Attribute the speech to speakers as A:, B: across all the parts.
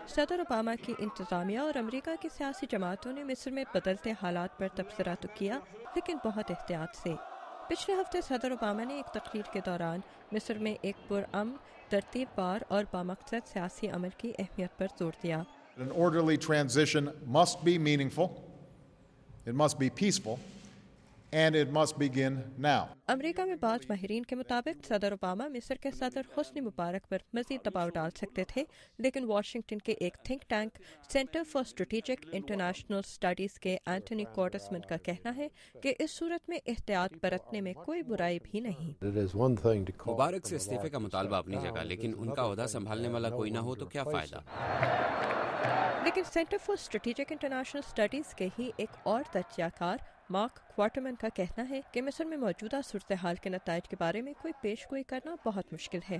A: صدر اوباما کی انتظامیہ اور امریکہ کی سیاسی جماعتوں نے مصر میں بدلتے حالات پر تبصرہ تو کیا، لیکن بہت احتیاط سے۔ پچھلے ہفتے صدر اوباما نے ایک تقریر کے دوران مصر میں ایک پرامن، ترتیب بار اور بامقصد سیاسی عمل کی اہمیت پر زور دیا۔
B: An orderly transition must be meaningful, it must be peaceful, and it must begin now.
A: امریکہ میں بعض ماہرین کے مطابق صدر اوباما مصر کے صدر حسنی مبارک پر مزید دباؤ ڈال سکتے تھے، لیکن واشنگٹن کے ایک think tank centre for strategic international studies کے اینٹونی کورٹسمن کا کہنا ہے کہ اس صورت میں احتیاط برتنے میں کوئی برائی بھی نہیں۔
C: مبارک سے استعفے کا مطالبہ اپنی جگہ، لیکن ان کا عہدہ سنبھالنے والا کوئی نہ ہو تو کیا فائدہ؟
A: لیکن centre for strategic international studies کے ہی ایک اور تجزیہ کار مارک کوارٹرمن کا کہنا ہے کہ مصر میں موجودہ صورتحال کے نتائج کے بارے میں کوئی پیش گوئی کرنا بہت مشکل ہے۔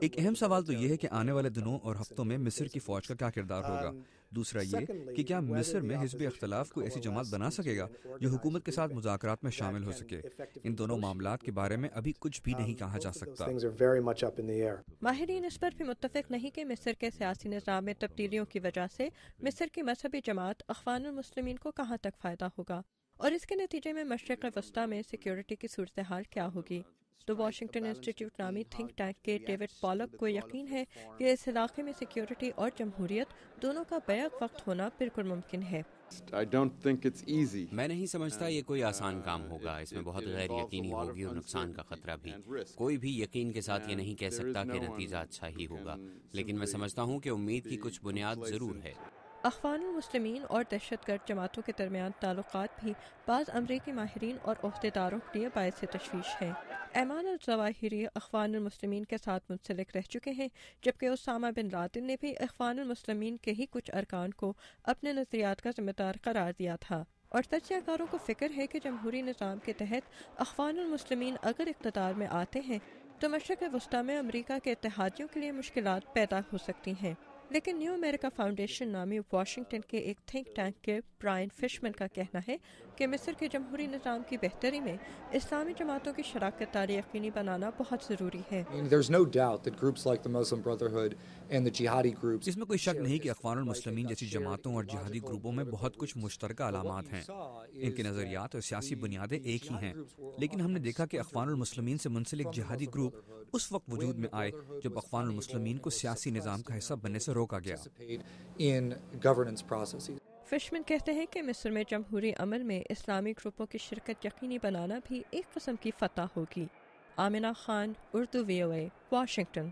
D: ایک اہم سوال تو یہ ہے کہ آنے والے دنوں اور ہفتوں میں مصر کی فوج کا کیا کردار ہوگا۔ دوسرا یہ کہ کیا مصر میں حزب اختلاف کوئی ایسی جماعت بنا سکے گا جو حکومت کے ساتھ مذاکرات میں شامل ہو سکے۔ ان دونوں معاملات کے بارے میں ابھی کچھ بھی نہیں کہا جا سکتا۔
A: ماہرین اس پر بھی متفق نہیں کہ مصر کے سیاسی نظام میں تبدیلیوں کی وجہ سے مصر کی مذہبی جماعت اخوان المسلمین کو کہاں تک فائدہ ہوگا، اور اس کے نتیجے میں مشرق وسطیٰ میں سیکیورٹی کی صورتحال کیا ہوگی۔ تو واشنگٹن انسٹیٹیوٹ نامی تھنک ٹینک کے ڈیوڈ پالک کو یقین ہے کہ اس علاقے میں سیکیورٹی اور جمہوریت دونوں کا بیک وقت ہونا بالکل ممکن ہے۔
C: میں نہیں سمجھتا یہ کوئی آسان کام ہوگا، اس میں بہت غیر یقینی ہوگی اور نقصان کا خطرہ بھی۔ کوئی بھی یقین کے ساتھ یہ نہیں کہہ سکتا کہ نتیجہ اچھا ہی ہوگا، لیکن میں سمجھتا ہوں کہ امید کی کچھ بنیاد ضرور ہے۔
A: اخوان المسلمین اور دہشت گرد جماعتوں کے درمیان تعلقات بھی بعض امریکی ماہرین اور عہدیداروں کے لیے باعث تشویش ہیں۔ ایمان الظواہری اخوان المسلمین کے ساتھ منسلک رہ چکے ہیں، جبکہ اسامہ بن لادن نے بھی اخوان المسلمین کے ہی کچھ ارکان کو اپنے نظریات کا ذمہ دار قرار دیا تھا۔ اور تجزیہ کاروں کو فکر ہے کہ جمہوری نظام کے تحت اخوان المسلمین اگر اقتدار میں آتے ہیں تو مشرق وسطیٰ میں امریکہ کے اتحادیوں کے لیے مشکلات پیدا ہو سکتی ہیں۔ لیکن نیو امریکہ فاؤنڈیشن نامی واشنگٹن کے ایک تھنک ٹینک کے برائن فشمن کا کہنا ہے کہ مصر کے جمہوری نظام کی بہتری میں اسلامی جماعتوں کی شراکت داری یقینی بنانا بہت ضروری ہے۔
D: اس میں کوئی شک نہیں کہ اخوان المسلمین جیسی جماعتوں اور جہادی گروپوں میں بہت کچھ مشترکہ علامات ہیں۔ ان کے نظریات اور سیاسی بنیادیں ایک ہی ہیں، لیکن ہم نے دیکھا کہ اخوان المسلمین سے منسلک جہادی گروپ اس وقت وجود میں آئے جب اخوان المسلمین کو سیاسی نظام کا حصہ بننے سے روکا گیا۔
A: فشمن کہتے ہیں کہ مصر میں جمہوری عمل میں اسلامی گروپوں کی شرکت یقینی بنانا بھی ایک قسم کی فتح ہوگی۔ Amna Khan, Urdu VOA، Washington.